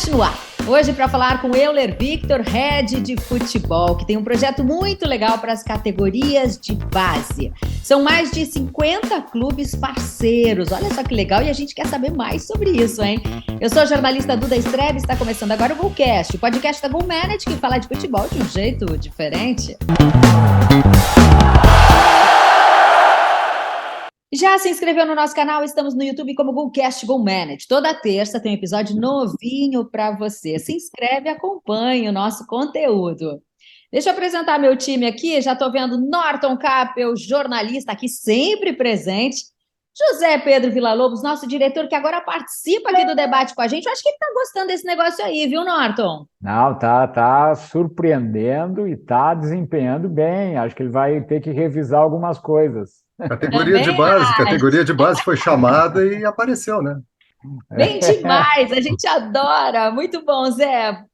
GoCast no ar. Hoje para falar com Euler Victor, Head de Futebol, que tem um projeto muito legal para as categorias de base. São mais de 50 clubes parceiros. Olha só que legal, e a gente quer saber mais sobre isso, hein? Eu sou a jornalista Duda Estrela e está começando agora o GoCast, o podcast da GoManage, que fala de futebol de um jeito diferente. Já se inscreveu no nosso canal? Estamos no YouTube como GoCast GoManage. Toda terça tem um episódio novinho para você. Se inscreve e acompanhe o nosso conteúdo. Deixa eu apresentar meu time aqui. Já estou vendo Norton Capel, jornalista aqui sempre presente. José Pedro Villa-Lobos, nosso diretor, que agora participa aqui do debate com a gente. Eu acho que ele está gostando desse negócio aí, viu, Norton? Não, tá surpreendendo e tá desempenhando bem. Acho que ele vai ter que revisar algumas coisas. Categoria de base foi chamada e apareceu, né? Bem demais, a gente adora. Muito bom, Zé.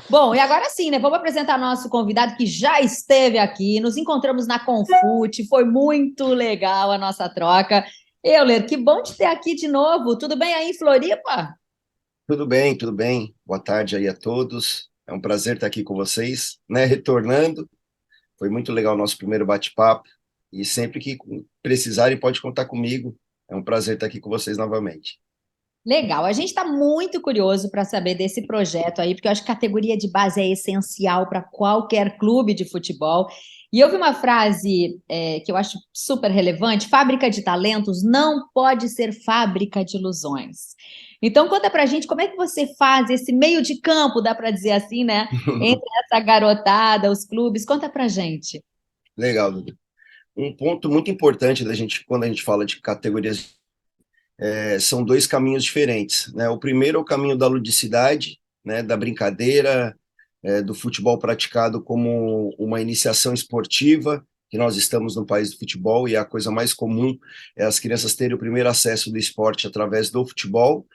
Bom, e agora sim, né? Vamos apresentar nosso convidado que já esteve aqui. Nos encontramos na Confute, foi muito legal a nossa troca. Euler, que bom te ter aqui de novo. Tudo bem aí em Floripa? Tudo bem, tudo bem. Boa tarde aí a todos. É um prazer estar aqui com vocês, né? Retornando. Foi muito legal o nosso primeiro bate-papo. E sempre que precisarem, pode contar comigo. É um prazer estar aqui com vocês novamente. Legal, a gente está muito curioso para saber desse projeto aí, porque eu acho que categoria de base é essencial para qualquer clube de futebol. E eu vi uma frase que eu acho super relevante: fábrica de talentos não pode ser fábrica de ilusões. Então, conta para a gente como é que você faz esse meio de campo, dá para dizer assim, né? Entre essa garotada, os clubes. Conta para a gente. Legal, Dudu. Um ponto muito importante da gente, quando a gente fala de categorias, são dois caminhos diferentes, né? O primeiro é o caminho da ludicidade, né? Da brincadeira, do futebol praticado como uma iniciação esportiva, que nós estamos no país do futebol e a coisa mais comum é as crianças terem o primeiro acesso do esporte através do futebol.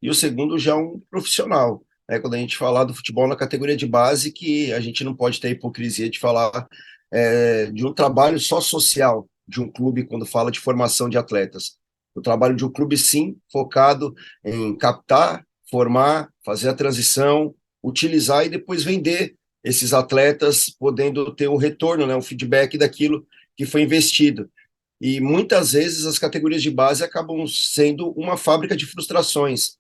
E o segundo já é um profissional, né? Quando a gente falar do futebol na categoria de base, que a gente não pode ter a hipocrisia de falar de um trabalho só social de um clube quando fala de formação de atletas. O trabalho de um clube, sim, focado em captar, formar, fazer a transição, utilizar e depois vender esses atletas, podendo ter um retorno, né, um feedback daquilo que foi investido. E muitas vezes as categorias de base acabam sendo uma fábrica de frustrações,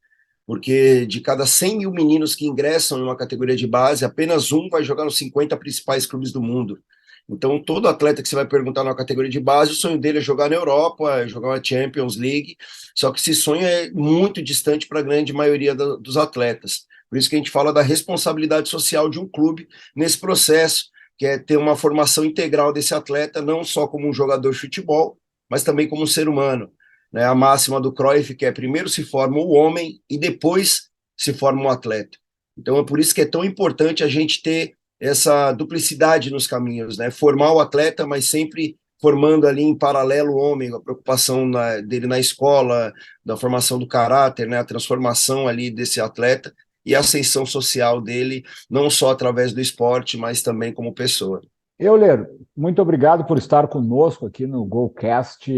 porque de cada 100 mil meninos que ingressam em uma categoria de base, apenas um vai jogar nos 50 principais clubes do mundo. Então, todo atleta que você vai perguntar na categoria de base, o sonho dele é jogar na Europa, é jogar uma Champions League, só que esse sonho é muito distante para a grande maioria dos atletas. Por isso que a gente fala da responsabilidade social de um clube nesse processo, que é ter uma formação integral desse atleta, não só como um jogador de futebol, mas também como um ser humano, né? A máxima do Cruyff, que é primeiro se forma o homem e depois se forma o atleta. Então, é por isso que é tão importante a gente ter essa duplicidade nos caminhos, né? Formar o atleta, mas sempre formando ali em paralelo o homem, a preocupação dele na escola, da formação do caráter, né? A transformação ali desse atleta e a ascensão social dele, não só através do esporte, mas também como pessoa. Euler, muito obrigado por estar conosco aqui no GoCast.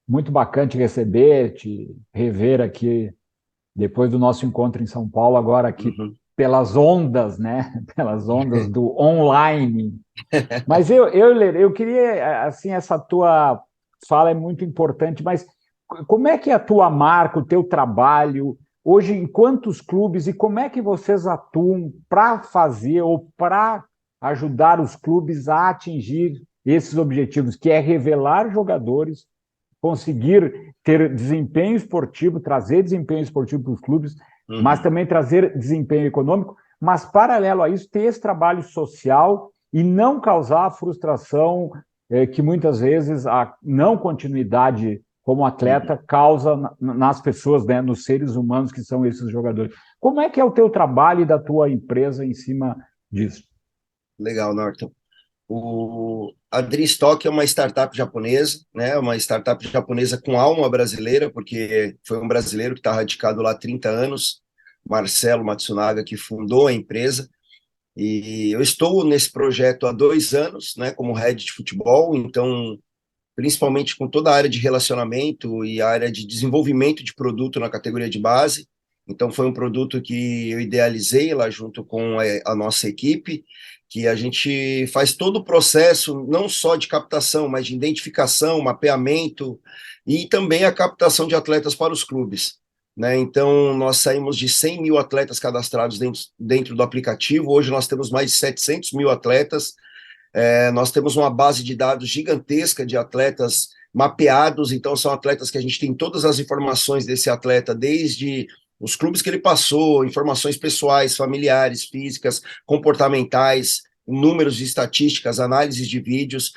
Muito bacana te receber, te rever aqui depois do nosso encontro em São Paulo, agora aqui pelas ondas, né? Pelas ondas do online. Mas eu queria, assim, essa tua fala é muito importante, mas como é que é a tua marca, o teu trabalho, hoje em quantos clubes e como é que vocês atuam para fazer ou para ajudar os clubes a atingir esses objetivos, que é revelar jogadores, conseguir ter desempenho esportivo, trazer desempenho esportivo para os clubes, mas também trazer desempenho econômico, mas paralelo a isso ter esse trabalho social e não causar a frustração que muitas vezes a não continuidade como atleta causa nas pessoas, né, nos seres humanos que são esses jogadores. Como é que é o teu trabalho e da tua empresa em cima disso? Legal, Norton. A Dreamstock é uma startup japonesa, né? Uma startup japonesa com alma brasileira, porque foi um brasileiro que está radicado lá há 30 anos, Marcelo Matsunaga, que fundou a empresa. E eu estou nesse projeto há 2 anos, né, como head de futebol, então, principalmente com toda a área de relacionamento e a área de desenvolvimento de produto na categoria de base. Então, foi um produto que eu idealizei lá junto com a nossa equipe, que a gente faz todo o processo, não só de captação, mas de identificação, mapeamento e também a captação de atletas para os clubes. Né? Então, nós saímos de 100 mil atletas cadastrados dentro do aplicativo, hoje nós temos mais de 700 mil atletas, nós temos uma base de dados gigantesca de atletas mapeados, então são atletas que a gente tem todas as informações desse atleta, desde os clubes que ele passou, informações pessoais, familiares, físicas, comportamentais, números de estatísticas, análises de vídeos.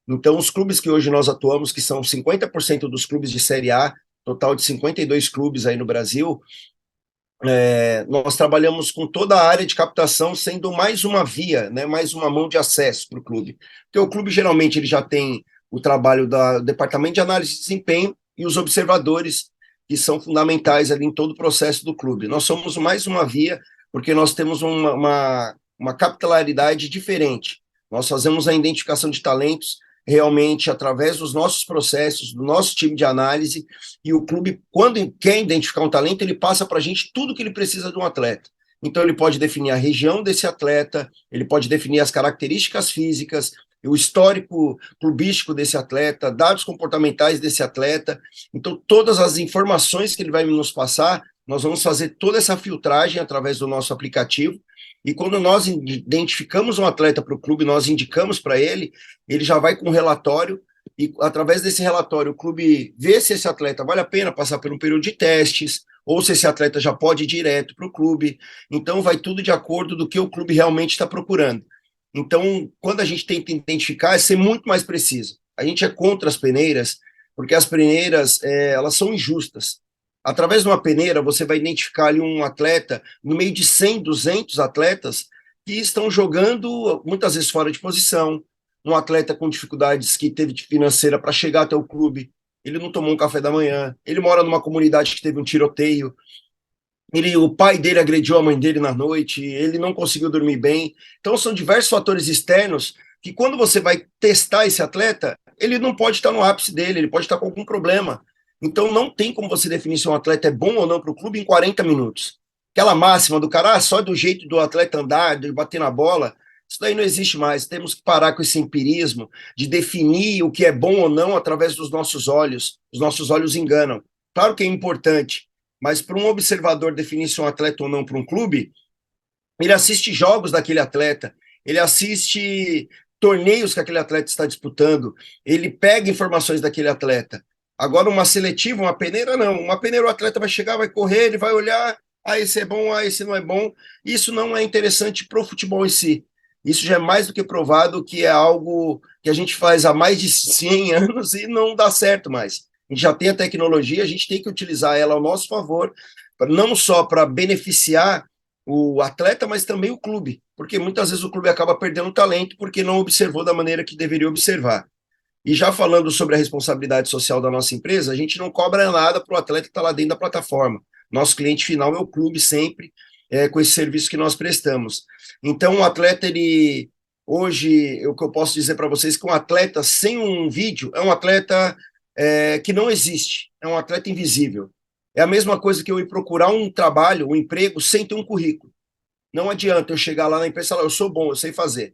Então, os clubes que hoje nós atuamos, que são 50% dos clubes de Série A, total de 52 clubes aí no Brasil, nós trabalhamos com toda a área de captação, sendo mais uma via, né, mais uma mão de acesso para o clube. Porque o clube, geralmente, ele já tem o trabalho do Departamento de Análise de Desempenho e os observadores, que são fundamentais ali em todo o processo do clube. Nós somos mais uma via, porque nós temos uma capilaridade diferente. Nós fazemos a identificação de talentos realmente através dos nossos processos, do nosso time de análise, e o clube, quando quer identificar um talento, ele passa para a gente tudo o que ele precisa de um atleta. Então, ele pode definir a região desse atleta, ele pode definir as características físicas, o histórico clubístico desse atleta, dados comportamentais desse atleta. Então, todas as informações que ele vai nos passar, nós vamos fazer toda essa filtragem através do nosso aplicativo, e quando nós identificamos um atleta para o clube, nós indicamos para ele, ele já vai com um relatório, e através desse relatório o clube vê se esse atleta vale a pena passar por um período de testes, ou se esse atleta já pode ir direto para o clube. Então vai tudo de acordo do que o clube realmente está procurando. Então, quando a gente tenta identificar, é ser muito mais preciso. A gente é contra as peneiras, porque as peneiras, elas são injustas. Através de uma peneira, você vai identificar ali um atleta no meio de 100, 200 atletas que estão jogando, muitas vezes fora de posição, um atleta com dificuldades que teve financeira para chegar até o clube, ele não tomou um café da manhã, ele mora numa comunidade que teve um tiroteio, o pai dele agrediu a mãe dele na noite, ele não conseguiu dormir bem. Então, são diversos fatores externos que, quando você vai testar esse atleta, ele não pode estar no ápice dele, ele pode estar com algum problema. Então, não tem como você definir se um atleta é bom ou não para o clube em 40 minutos. Aquela máxima do cara, só do jeito do atleta andar, de bater na bola, isso daí não existe mais. Temos que parar com esse empirismo de definir o que é bom ou não através dos nossos olhos. Os nossos olhos enganam. Claro que é importante, mas para um observador definir se um atleta ou não para um clube, ele assiste jogos daquele atleta, ele assiste torneios que aquele atleta está disputando, ele pega informações daquele atleta. Agora, uma seletiva, uma peneira, não. Uma peneira, o atleta vai chegar, vai correr, ele vai olhar, esse é bom, esse não é bom. Isso não é interessante para o futebol em si. Isso já é mais do que provado que é algo que a gente faz há mais de 100 anos e não dá certo mais. A gente já tem a tecnologia, a gente tem que utilizar ela ao nosso favor, não só para beneficiar o atleta, mas também o clube, porque muitas vezes o clube acaba perdendo o talento porque não observou da maneira que deveria observar. E já falando sobre a responsabilidade social da nossa empresa, a gente não cobra nada para o atleta que está lá dentro da plataforma. Nosso cliente final é o clube sempre, com esse serviço que nós prestamos. Então, o atleta, hoje, o que eu posso dizer para vocês é que um atleta sem um vídeo é um atleta que não existe, é um atleta invisível. É a mesma coisa que eu ir procurar um trabalho, um emprego, sem ter um currículo. Não adianta eu chegar lá na empresa e falar, eu sou bom, eu sei fazer.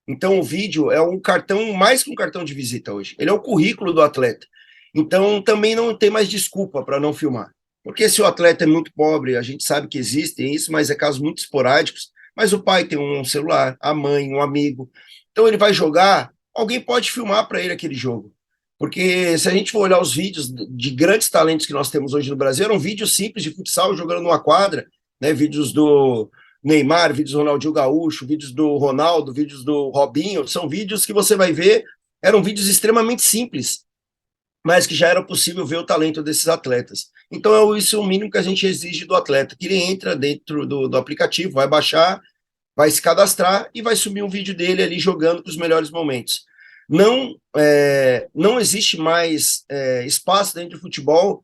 Então, o vídeo é um cartão, mais que um cartão de visita hoje. Ele é o currículo do atleta. Então, também não tem mais desculpa para não filmar. Porque se o atleta é muito pobre, a gente sabe que existem isso, mas é casos muito esporádicos. Mas o pai tem um celular, a mãe, um amigo. Então, ele vai jogar, alguém pode filmar para ele aquele jogo. Porque se a gente for olhar os vídeos de grandes talentos que nós temos hoje no Brasil, eram vídeos simples de futsal jogando numa quadra, né? Vídeos do Neymar, vídeos do Ronaldinho Gaúcho, vídeos do Ronaldo, vídeos do Robinho, são vídeos que você vai ver, eram vídeos extremamente simples, mas que já era possível ver o talento desses atletas. Então, isso é o mínimo que a gente exige do atleta, que ele entra dentro do aplicativo, vai baixar, vai se cadastrar e vai subir um vídeo dele ali jogando com os melhores momentos. Não existe mais espaço dentro do futebol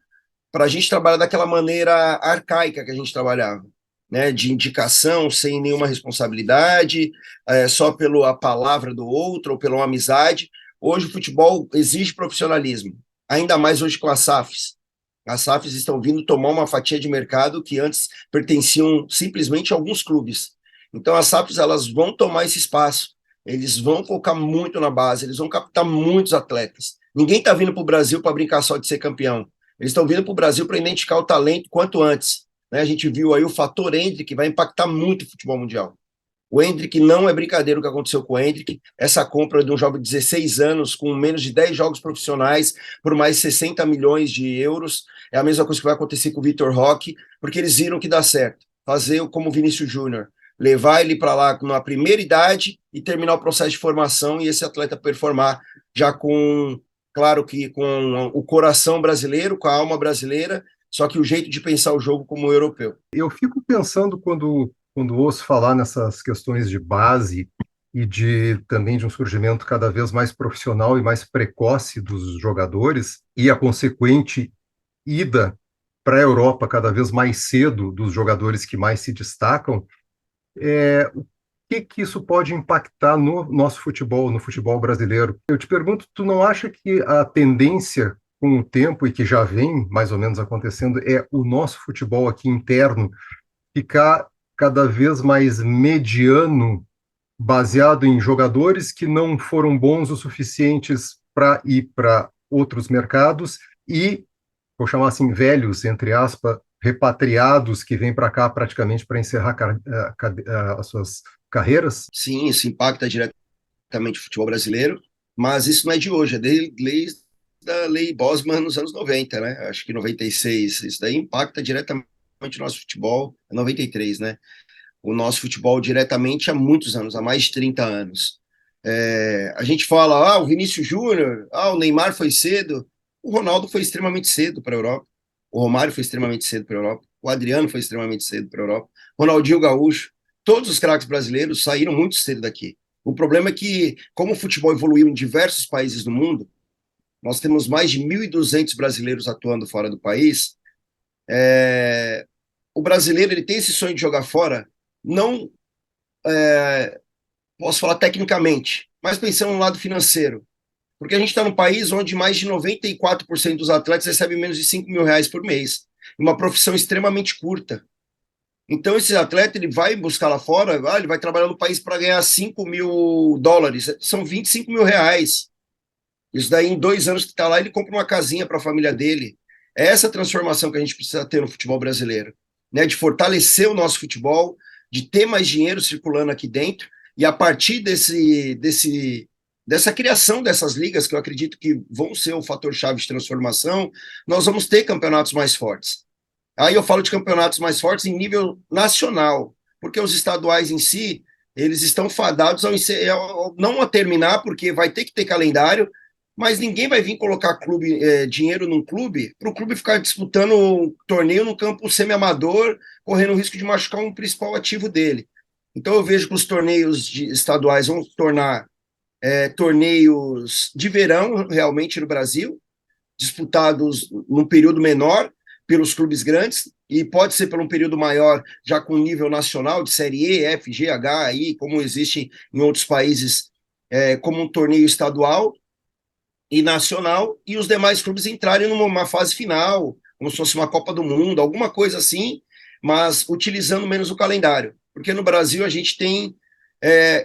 para a gente trabalhar daquela maneira arcaica que a gente trabalhava, né, de indicação sem nenhuma responsabilidade, só pela palavra do outro ou pela uma amizade. Hoje o futebol exige profissionalismo, ainda mais hoje com as SAFs. As SAFs estão vindo tomar uma fatia de mercado que antes pertenciam simplesmente a alguns clubes. Então, as SAFs elas vão tomar esse espaço, eles vão focar muito na base, eles vão captar muitos atletas. Ninguém está vindo para o Brasil para brincar só de ser campeão. Eles estão vindo para o Brasil para identificar o talento quanto antes. Né? A gente viu aí o fator Endrick, que vai impactar muito o futebol mundial. O Endrick não é brincadeira o que aconteceu com o Endrick. Essa compra de um jovem de 16 anos, com menos de 10 jogos profissionais, por mais 60 milhões de euros, é a mesma coisa que vai acontecer com o Vitor Roque, porque eles viram que dá certo. Fazer como o Vinícius Júnior, levar ele para lá na primeira idade e terminar o processo de formação e esse atleta performar já com, claro que com o coração brasileiro, com a alma brasileira, só que o jeito de pensar o jogo como o europeu. Eu fico pensando quando ouço falar nessas questões de base e também de um surgimento cada vez mais profissional e mais precoce dos jogadores e a consequente ida para a Europa cada vez mais cedo dos jogadores que mais se destacam, o que isso pode impactar no nosso futebol, no futebol brasileiro? Eu te pergunto, tu não acha que a tendência com o tempo e que já vem mais ou menos acontecendo é o nosso futebol aqui interno ficar cada vez mais mediano, baseado em jogadores que não foram bons o suficientes para ir para outros mercados e, vou chamar assim, velhos, entre aspas, repatriados que vêm para cá praticamente para encerrar as suas carreiras? Sim, isso impacta diretamente o futebol brasileiro, mas isso não é de hoje, é desde a Lei Bosman nos anos 90, né? Acho que 96, isso daí impacta diretamente o nosso futebol, 93, né? O nosso futebol diretamente há muitos anos, há mais de 30 anos. A gente fala, o Vinícius Júnior, o Neymar foi cedo, o Ronaldo foi extremamente cedo para a Europa, o Romário foi extremamente cedo para a Europa, o Adriano foi extremamente cedo para a Europa, Ronaldinho Gaúcho, todos os craques brasileiros saíram muito cedo daqui. O problema é que, como o futebol evoluiu em diversos países do mundo, nós temos mais de 1.200 brasileiros atuando fora do país. O brasileiro ele tem esse sonho de jogar fora, não posso falar tecnicamente, mas pensando no lado financeiro. Porque a gente está num país onde mais de 94% dos atletas recebem menos de 5 mil reais por mês. Uma profissão extremamente curta. Então, esse atleta ele vai buscar lá fora, ele vai trabalhar no país para ganhar 5 mil dólares, são 25 mil reais. Isso daí, em 2 anos que está lá, ele compra uma casinha para a família dele. É essa transformação que a gente precisa ter no futebol brasileiro, né? De fortalecer o nosso futebol, de ter mais dinheiro circulando aqui dentro, e a partir dessa criação dessas ligas, que eu acredito que vão ser o fator-chave de transformação, nós vamos ter campeonatos mais fortes. Aí eu falo de campeonatos mais fortes em nível nacional, porque os estaduais em si, eles estão fadados não a terminar, porque vai ter que ter calendário, mas ninguém vai vir colocar dinheiro num clube para o clube ficar disputando um torneio no campo semi-amador, correndo o risco de machucar um principal ativo dele. Então eu vejo que os torneios estaduais vão se tornar torneios de verão, realmente, no Brasil, disputados num período menor pelos clubes grandes, e pode ser por um período maior, já com nível nacional, de Série E, F, G, H, aí, como existe em outros países, como um torneio estadual e nacional, e os demais clubes entrarem numa fase final, como se fosse uma Copa do Mundo, alguma coisa assim, mas utilizando menos o calendário. Porque no Brasil a gente tem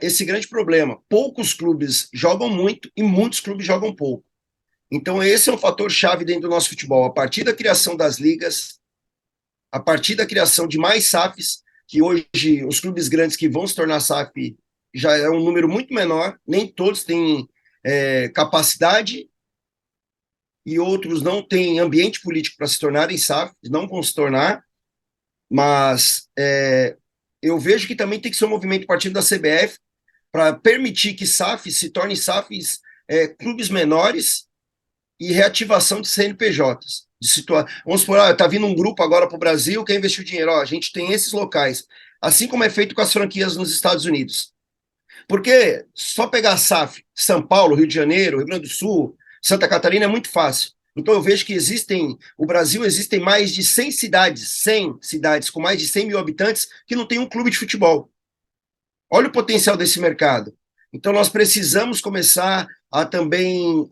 esse grande problema. Poucos clubes jogam muito e muitos clubes jogam pouco. Então esse é um fator chave dentro do nosso futebol. A partir da criação das ligas, a partir da criação de mais SAFs, que hoje os clubes grandes que vão se tornar SAF já é um número muito menor, nem todos têm capacidade e outros não têm ambiente político para se tornarem SAF, não vão se tornar, mas eu vejo que também tem que ser um movimento partindo da CBF para permitir que SAFs se tornem SAFs clubes menores e reativação de CNPJs. Vamos supor, está vindo um grupo agora para o Brasil, quer investir o dinheiro, a gente tem esses locais, assim como é feito com as franquias nos Estados Unidos. Porque só pegar SAF, São Paulo, Rio de Janeiro, Rio Grande do Sul, Santa Catarina é muito fácil. Então eu vejo que no Brasil existem mais de 100 cidades com mais de 100 mil habitantes que não tem um clube de futebol. Olha o potencial desse mercado. Então nós precisamos começar a também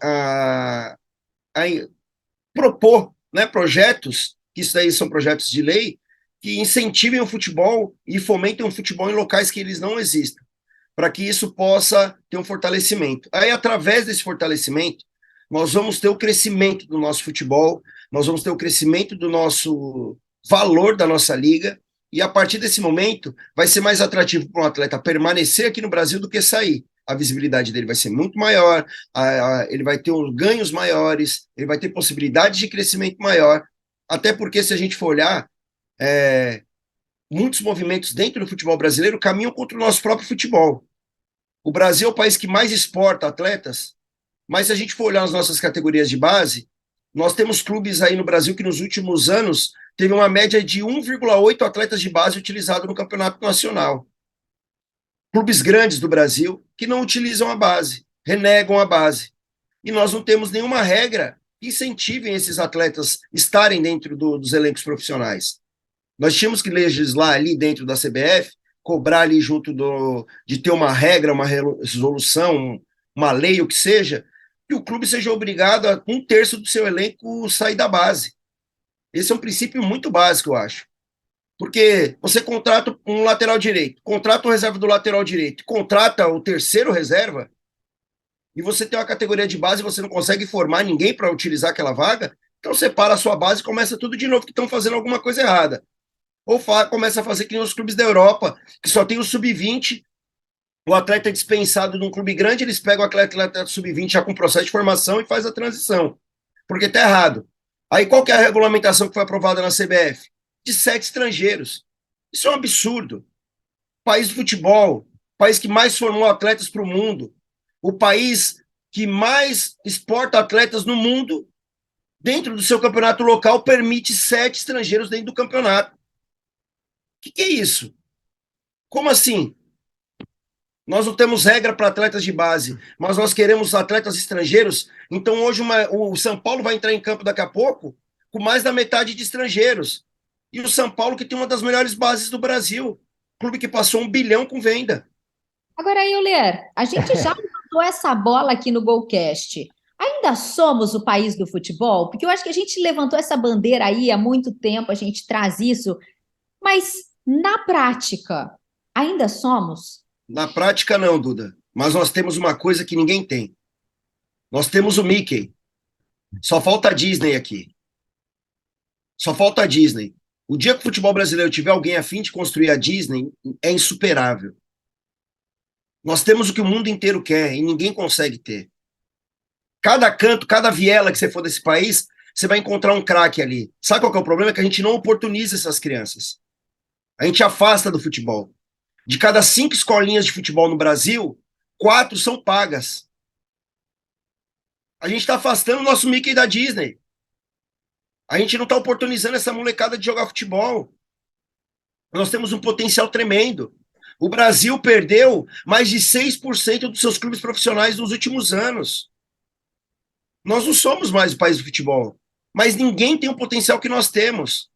propor né, projetos, que isso daí são projetos de lei, que incentivem o futebol e fomentem o futebol em locais que eles não existam, para que isso possa ter um fortalecimento. Aí, através desse fortalecimento, nós vamos ter o crescimento do nosso futebol, nós vamos ter o crescimento do nosso valor da nossa liga, e a partir desse momento vai ser mais atrativo para um atleta permanecer aqui no Brasil do que sair. A visibilidade dele vai ser muito maior, ele vai ter ganhos maiores, ele vai ter possibilidades de crescimento maior, até porque, se a gente for olhar, muitos movimentos dentro do futebol brasileiro caminham contra o nosso próprio futebol. O Brasil é o país que mais exporta atletas, mas se a gente for olhar as nossas categorias de base, nós temos clubes aí no Brasil que nos últimos anos teve uma média de 1,8 atletas de base utilizados no campeonato nacional. Clubes grandes do Brasil que não utilizam a base, renegam a base. E nós não temos nenhuma regra que incentivem esses atletas estarem dentro dos elencos profissionais. Nós tínhamos que legislar ali dentro da CBF, cobrar ali junto de ter uma regra, uma resolução, uma lei, o que seja, que o clube seja obrigado a 1/3 do seu elenco sair da base. Esse é um princípio muito básico, eu acho. Porque você contrata um lateral direito, contrata o reserva do lateral direito, contrata o terceiro reserva, e você tem uma categoria de base e você não consegue formar ninguém para utilizar aquela vaga, então separa a sua base e começa tudo de novo, que estão fazendo alguma coisa errada. Ou começa a fazer que nem os clubes da Europa, que só tem o sub-20, o atleta é dispensado num clube grande, eles pegam o atleta sub-20 já com processo de formação e faz a transição, porque está errado. Aí qual que é a regulamentação que foi aprovada na CBF? De 7 estrangeiros. Isso é um absurdo. País do futebol, país que mais formou atletas para o mundo, o país que mais exporta atletas no mundo, dentro do seu campeonato local, permite 7 estrangeiros dentro do campeonato. O que é isso? Como assim? Nós não temos regra para atletas de base, mas nós queremos atletas estrangeiros. Então, hoje, o São Paulo vai entrar em campo daqui a pouco com mais da metade de estrangeiros. E o São Paulo, que tem uma das melhores bases do Brasil, clube que passou 1 bilhão com venda. Agora, Euler, a gente já levantou essa bola aqui no Golcast. Ainda somos o país do futebol? Porque eu acho que a gente levantou essa bandeira aí há muito tempo, a gente traz isso, mas na prática, ainda somos? Na prática, não, Duda. Mas nós temos uma coisa que ninguém tem. Nós temos o Mickey. Só falta a Disney aqui. Só falta a Disney. O dia que o futebol brasileiro tiver alguém a fim de construir a Disney, é insuperável. Nós temos o que o mundo inteiro quer e ninguém consegue ter. Cada canto, cada viela que você for desse país, você vai encontrar um craque ali. Sabe qual que é o problema? É que a gente não oportuniza essas crianças. A gente afasta do futebol. De cada 5 escolinhas de futebol no Brasil, 4 são pagas. A gente está afastando o nosso Mickey da Disney. A gente não está oportunizando essa molecada de jogar futebol. Nós temos um potencial tremendo. O Brasil perdeu mais de 6% dos seus clubes profissionais nos últimos anos. Nós não somos mais o país do futebol, mas ninguém tem o potencial que nós temos.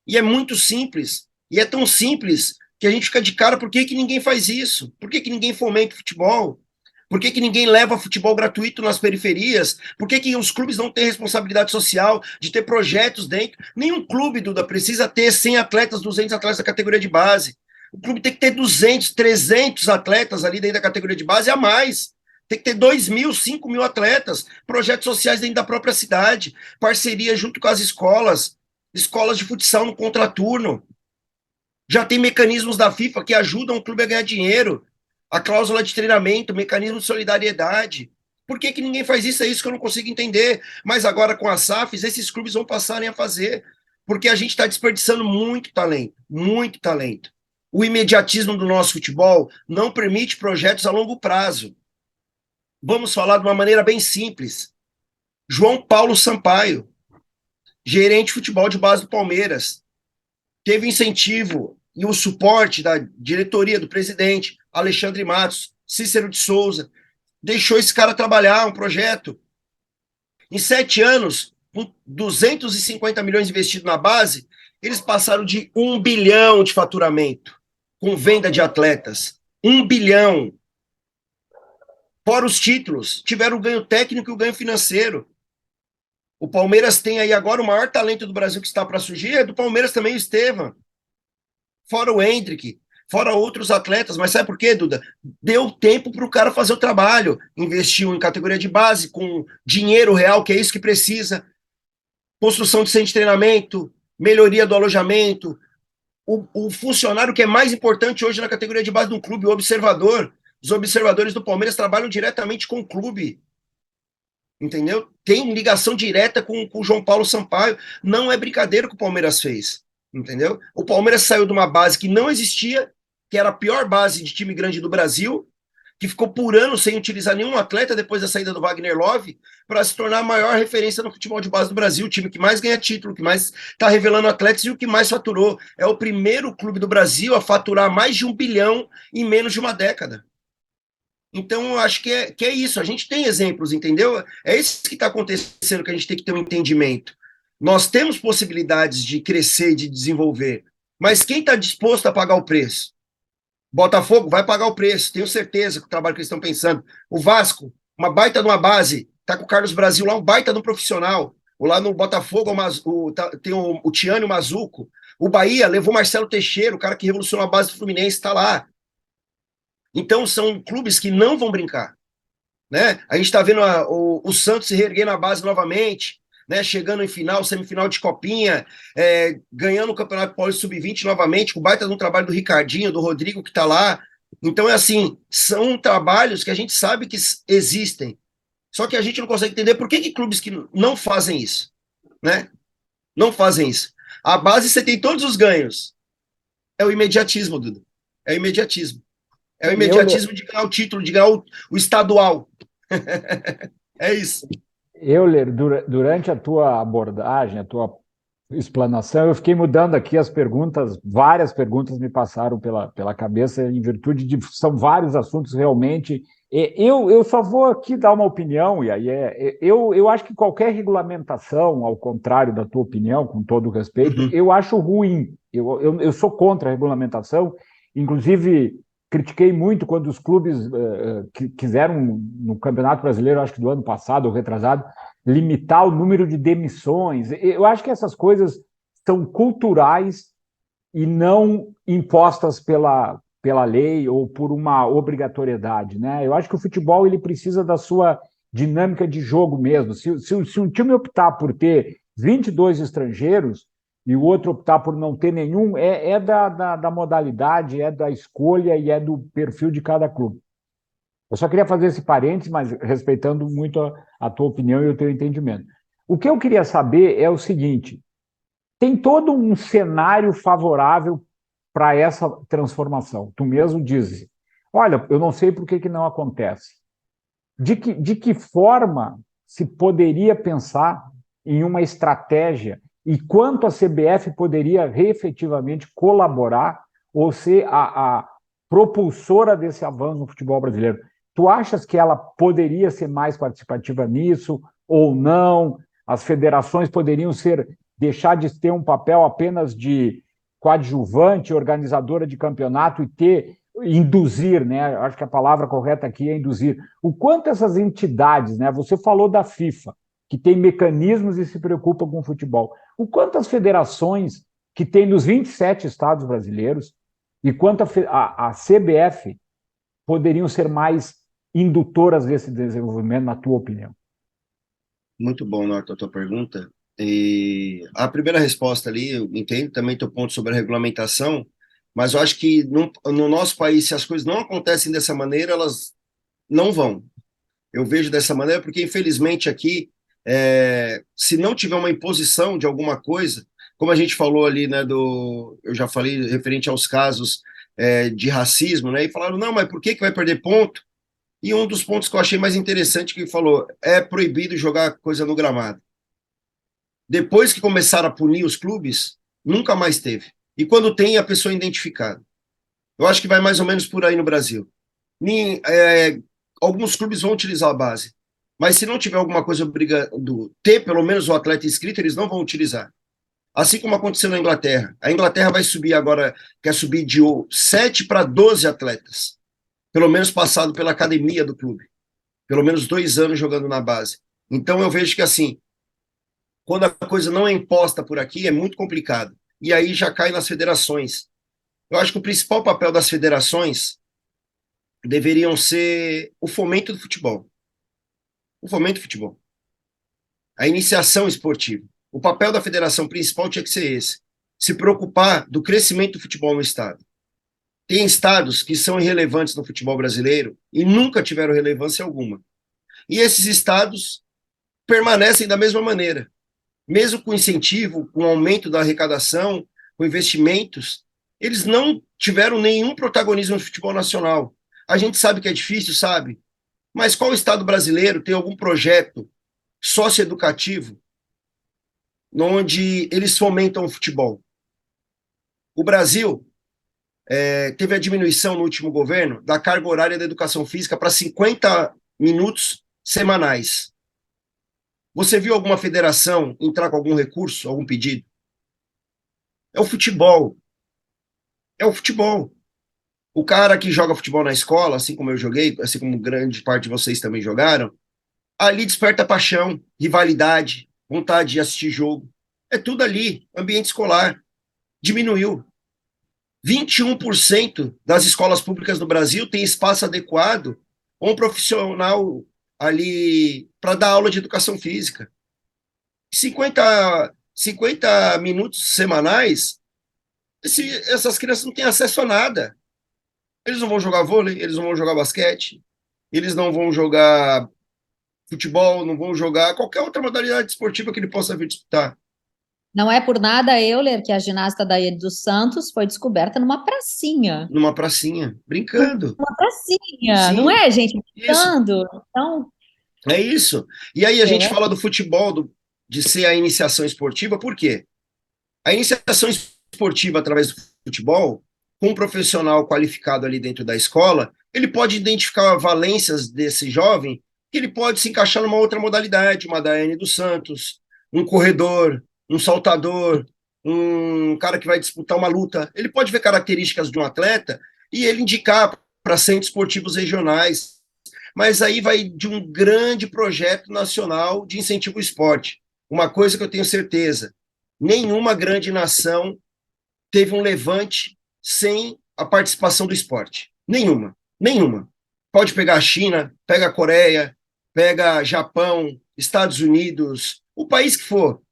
E é muito simples. E é tão simples que a gente fica de cara, por que ninguém faz isso? Por que ninguém fomenta o futebol? Por que ninguém leva futebol gratuito nas periferias? Por que os clubes não têm responsabilidade social de ter projetos dentro? Nenhum clube, Duda, precisa ter 100 atletas, 200 atletas da categoria de base. O clube tem que ter 200, 300 atletas ali dentro da categoria de base a mais. Tem que ter 2.000, 5.000 atletas, projetos sociais dentro da própria cidade, parceria junto com as escolas de futsal no contraturno. Já tem mecanismos da FIFA que ajudam o clube a ganhar dinheiro, a cláusula de treinamento, mecanismo de solidariedade. Por que ninguém faz isso? É isso que eu não consigo entender. Mas agora com as SAFs, esses clubes vão passarem a fazer, porque a gente está desperdiçando muito talento, muito talento. O imediatismo do nosso futebol não permite projetos a longo prazo. Vamos falar de uma maneira bem simples. João Paulo Sampaio, gerente de futebol de base do Palmeiras, teve incentivo e o suporte da diretoria, do presidente, Alexandre Matos, Cícero de Souza, deixou esse cara trabalhar um projeto. Em 7 anos, com 250 milhões investidos na base, eles passaram de 1 bilhão de faturamento, com venda de atletas. 1 bilhão. Fora os títulos, tiveram o ganho técnico e o ganho financeiro. O Palmeiras tem aí agora o maior talento do Brasil que está para surgir, é do Palmeiras também o Estevam, fora o Hendrick, fora outros atletas, mas sabe por quê, Duda? Deu tempo para o cara fazer o trabalho, investiu em categoria de base, com dinheiro real, que é isso que precisa, construção de centro de treinamento, melhoria do alojamento, o funcionário que é mais importante hoje na categoria de base do clube, o observador. Os observadores do Palmeiras trabalham diretamente com o clube, entendeu? Tem ligação direta com o João Paulo Sampaio. Não é brincadeira o que o Palmeiras fez, entendeu? O Palmeiras saiu de uma base que não existia, que era a pior base de time grande do Brasil, que ficou por anos sem utilizar nenhum atleta depois da saída do Wagner Love, para se tornar a maior referência no futebol de base do Brasil, o time que mais ganha título, que mais está revelando atletas e o que mais faturou. É o primeiro clube do Brasil a faturar mais de 1 bilhão em menos de uma década. Então, eu acho que é isso. A gente tem exemplos, entendeu? É isso que está acontecendo, que a gente tem que ter um entendimento. Nós temos possibilidades de crescer, de desenvolver, mas quem está disposto a pagar o preço? Botafogo vai pagar o preço, tenho certeza que o trabalho que eles estão pensando. O Vasco, uma baita de uma base, tá com o Carlos Brasil lá, um baita de um profissional. Ou lá no Botafogo, tem o Tiano Mazuco. O Bahia levou Marcelo Teixeira, o cara que revolucionou a base do Fluminense, está lá. Então, são clubes que não vão brincar. Né? A gente está vendo o Santos se reerguer na base novamente, né? Chegando em final, semifinal de Copinha, ganhando o Campeonato Paulista Sub-20 novamente, com o baita de um trabalho do Ricardinho, do Rodrigo, que está lá. Então, é assim, são trabalhos que a gente sabe que existem, só que a gente não consegue entender por que clubes que não fazem isso, né? Não fazem isso. A base, você tem todos os ganhos. É o imediatismo, Duda. É o imediatismo. É o imediatismo de ganhar o título, de ganhar o estadual. É isso. Euler, durante a tua abordagem, a tua explanação, eu fiquei mudando aqui as perguntas, várias perguntas me passaram pela cabeça, em virtude de são vários assuntos realmente. Eu só vou aqui dar uma opinião, e aí eu acho que qualquer regulamentação, ao contrário da tua opinião, com todo o respeito, eu acho ruim. Eu sou contra a regulamentação, inclusive critiquei muito quando os clubes quiseram, no Campeonato Brasileiro, acho que do ano passado ou retrasado, limitar o número de demissões. Eu acho que essas coisas são culturais e não impostas pela lei ou por uma obrigatoriedade, né? Eu acho que o futebol ele precisa da sua dinâmica de jogo mesmo. Se um time optar por ter 22 estrangeiros e o outro optar por não ter nenhum, é da modalidade, é da escolha e é do perfil de cada clube. Eu só queria fazer esse parênteses, mas respeitando muito a tua opinião e o teu entendimento. O que eu queria saber é o seguinte, tem todo um cenário favorável para essa transformação. Tu mesmo dizes, olha, eu não sei por que não acontece. De que forma se poderia pensar em uma estratégia e quanto a CBF poderia efetivamente colaborar ou ser a propulsora desse avanço no futebol brasileiro? Tu achas que ela poderia ser mais participativa nisso ou não? As federações poderiam deixar de ter um papel apenas de coadjuvante, organizadora de campeonato e induzir, né? Acho que a palavra correta aqui é induzir. O quanto essas entidades, né? Você falou da FIFA, que tem mecanismos e se preocupa com o futebol. O quanto as federações que tem nos 27 estados brasileiros e quanto a CBF poderiam ser mais indutoras desse desenvolvimento, na tua opinião? Muito bom, Norton, a tua pergunta. E a primeira resposta ali, eu entendo também teu ponto sobre a regulamentação, mas eu acho que no nosso país, se as coisas não acontecem dessa maneira, elas não vão. Eu vejo dessa maneira porque, infelizmente, aqui, se não tiver uma imposição de alguma coisa, como a gente falou ali, né, eu já falei referente aos casos de racismo, né, e falaram, não, mas por que vai perder ponto? E um dos pontos que eu achei mais interessante que ele falou, é proibido jogar coisa no gramado. Depois que começaram a punir os clubes, nunca mais teve. E quando tem, a pessoa é identificada. Eu acho que vai mais ou menos por aí no Brasil. Alguns clubes vão utilizar a base, mas se não tiver alguma coisa obrigando ter pelo menos o atleta inscrito, eles não vão utilizar. Assim como aconteceu na Inglaterra. A Inglaterra vai subir agora, quer subir de 7 para 12 atletas. Pelo menos passado pela academia do clube. Pelo menos 2 anos jogando na base. Então eu vejo que assim, Quando a coisa não é imposta por aqui, é muito complicado. E aí já cai nas federações. Eu acho que o principal papel das federações deveriam ser o fomento do futebol. O fomento do futebol. A iniciação esportiva. O papel da federação principal tinha que ser esse. Se preocupar do crescimento do futebol no estado. Tem estados que são irrelevantes no futebol brasileiro e nunca tiveram relevância alguma. E esses estados permanecem da mesma maneira. Mesmo com incentivo, com aumento da arrecadação, com investimentos, eles não tiveram nenhum protagonismo no futebol nacional. A gente sabe que é difícil, sabe? Mas qual estado brasileiro tem algum projeto socioeducativo onde eles fomentam o futebol? O Brasil teve a diminuição no último governo da carga horária da educação física para 50 minutos semanais. Você viu alguma federação entrar com algum recurso, algum pedido? É o futebol. É o futebol. O cara que joga futebol na escola, assim como eu joguei, assim como grande parte de vocês também jogaram, ali desperta paixão, rivalidade, vontade de assistir jogo. É tudo ali, ambiente escolar. Diminuiu. 21% das escolas públicas do Brasil tem espaço adequado a um profissional ali para dar aula de educação física. 50 minutos semanais, essas crianças não têm acesso a nada. Eles não vão jogar vôlei, eles não vão jogar basquete, eles não vão jogar futebol, não vão jogar qualquer outra modalidade esportiva que ele possa vir disputar. Não é por nada, Euler, que a ginasta Daiane dos Santos foi descoberta numa pracinha. Numa pracinha, brincando. Uma pracinha, Sim, não é, gente? isso. Brincando. Então, É isso. E aí a gente fala do futebol, de ser a iniciação esportiva, por quê? A iniciação esportiva através do futebol, com um profissional qualificado ali dentro da escola, ele pode identificar valências desse jovem que ele pode se encaixar numa outra modalidade, uma Daiane dos Santos, um corredor, um saltador, um cara que vai disputar uma luta. Ele pode ver características de um atleta e ele indicar para centros esportivos regionais. Mas aí vai de um grande projeto nacional de incentivo ao esporte. Uma coisa que eu tenho certeza, nenhuma grande nação teve um levante sem a participação do esporte. Nenhuma. Nenhuma. Pode pegar a China, pega a Coreia, pega Japão, Estados Unidos, o país que for.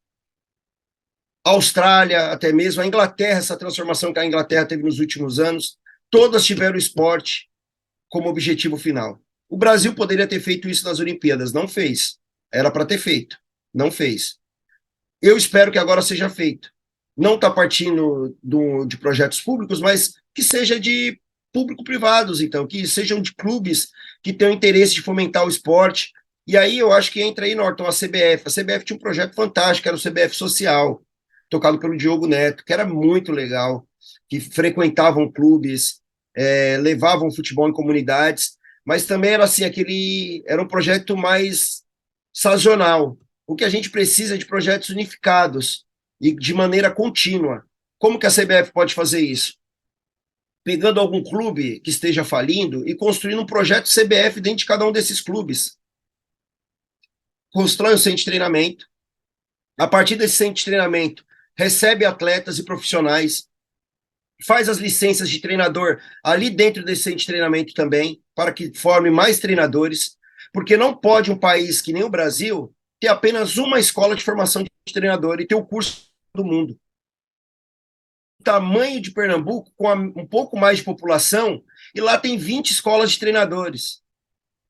A Austrália, até mesmo, a Inglaterra, essa transformação que a Inglaterra teve nos últimos anos, todas tiveram o esporte como objetivo final. O Brasil poderia ter feito isso nas Olimpíadas, não fez. Era para ter feito, não fez. Eu espero que agora seja feito. Não está partindo de projetos públicos, mas que seja de público-privados, então, que sejam de clubes que tenham interesse de fomentar o esporte. E aí eu acho que entra aí, Norton, a CBF. A CBF tinha um projeto fantástico, era o CBF Social, tocado pelo Diogo Neto, que era muito legal, que frequentavam clubes, levavam futebol em comunidades, mas também era assim, era um projeto mais sazonal. O que a gente precisa é de projetos unificados e de maneira contínua. Como que a CBF pode fazer isso? Pegando algum clube que esteja falindo e construindo um projeto CBF dentro de cada um desses clubes. Constrói um centro de treinamento. A partir desse centro de treinamento, recebe atletas e profissionais, faz as licenças de treinador ali dentro desse centro de treinamento também, para que forme mais treinadores, porque não pode um país que nem o Brasil ter apenas uma escola de formação de treinador e ter o curso do mundo. O tamanho de Pernambuco, com um pouco mais de população, e lá tem 20 escolas de treinadores.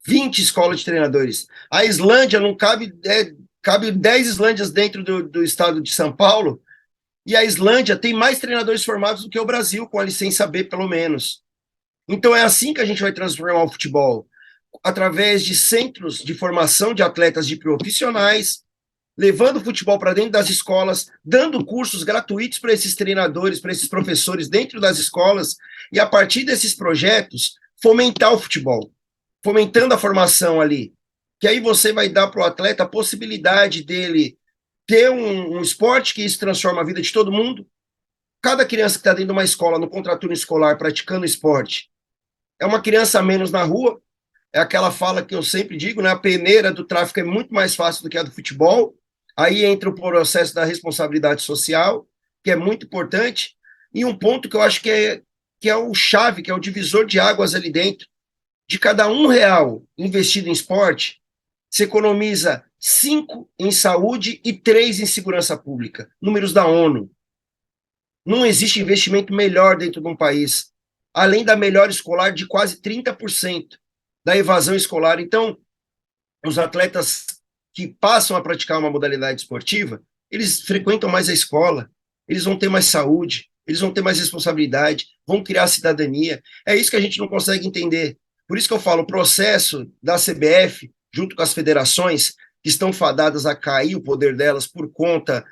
20 escolas de treinadores. A Islândia não cabe, cabe 10 Islândias dentro do estado de São Paulo, e a Islândia tem mais treinadores formados do que o Brasil, com a licença B, pelo menos. Então é assim que a gente vai transformar o futebol, através de centros de formação de atletas de profissionais, levando o futebol para dentro das escolas, dando cursos gratuitos para esses treinadores, para esses professores dentro das escolas, e a partir desses projetos, fomentar o futebol, fomentando a formação ali, que aí você vai dar para o atleta a possibilidade dele ter um esporte que isso transforma a vida de todo mundo. Cada criança que está dentro de uma escola, no contraturno escolar, praticando esporte, é uma criança a menos na rua, é aquela fala que eu sempre digo, né? A peneira do tráfico é muito mais fácil do que a do futebol, Aí entra o processo da responsabilidade social, que é muito importante, e um ponto que eu acho que é o chave, que é o divisor de águas ali dentro. De cada R$ 1 investido em esporte, se economiza 5 em saúde e 3 em segurança pública. Números da ONU. Não existe investimento melhor dentro de um país, além da melhora escolar de quase 30% da evasão escolar. Então, os atletas que passam a praticar uma modalidade esportiva, eles frequentam mais a escola, eles vão ter mais saúde, eles vão ter mais responsabilidade, vão criar cidadania. É isso que a gente não consegue entender. Por isso que eu falo, o processo da CBF, junto com as federações, que estão fadadas a cair o poder delas por conta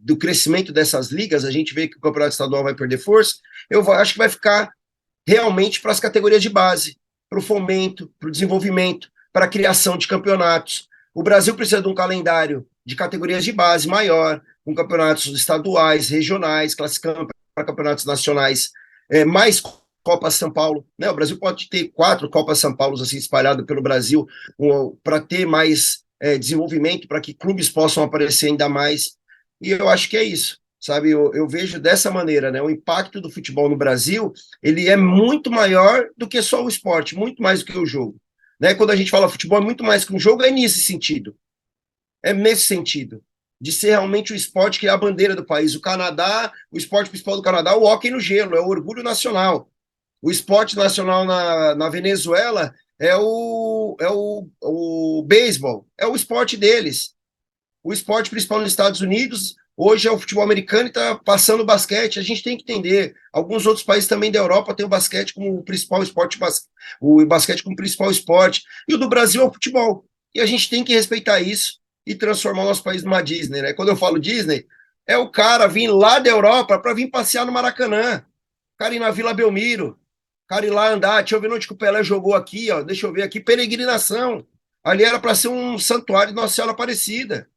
do crescimento dessas ligas, a gente vê que o campeonato estadual vai perder força, eu acho que vai ficar realmente para as categorias de base, para o fomento, para o desenvolvimento, para a criação de campeonatos. O Brasil precisa de um calendário de categorias de base maior, com campeonatos estaduais, regionais, classificando para campeonatos nacionais, mais Copa São Paulo. Né? O Brasil pode ter 4 Copas São Paulo assim, espalhadas pelo Brasil, para ter mais desenvolvimento, para que clubes possam aparecer ainda mais. E eu acho que é isso. Sabe, eu vejo dessa maneira, né? O impacto do futebol no Brasil, ele é muito maior do que só o esporte, muito mais do que o jogo. Né? Quando a gente fala futebol, é muito mais que um jogo, é nesse sentido. É nesse sentido. De ser realmente o esporte que é a bandeira do país. O Canadá, o esporte principal do Canadá, o hóquei no gelo, é o orgulho nacional. O esporte nacional na Venezuela é o beisebol, é o esporte deles. O esporte principal nos Estados Unidos hoje é o futebol americano e está passando o basquete. A gente tem que entender. Alguns outros países também da Europa têm o basquete como o principal esporte, o basquete como principal esporte. E o do Brasil é o futebol. E a gente tem que respeitar isso e transformar o nosso país numa Disney. Né? Quando eu falo Disney, é o cara vir lá da Europa para vir passear no Maracanã, o cara ir na Vila Belmiro, o cara ir lá andar. Deixa eu ver onde que o Pelé jogou aqui, ó. Deixa eu ver aqui, peregrinação. Ali era para ser um santuário de Nossa Senhora Aparecida.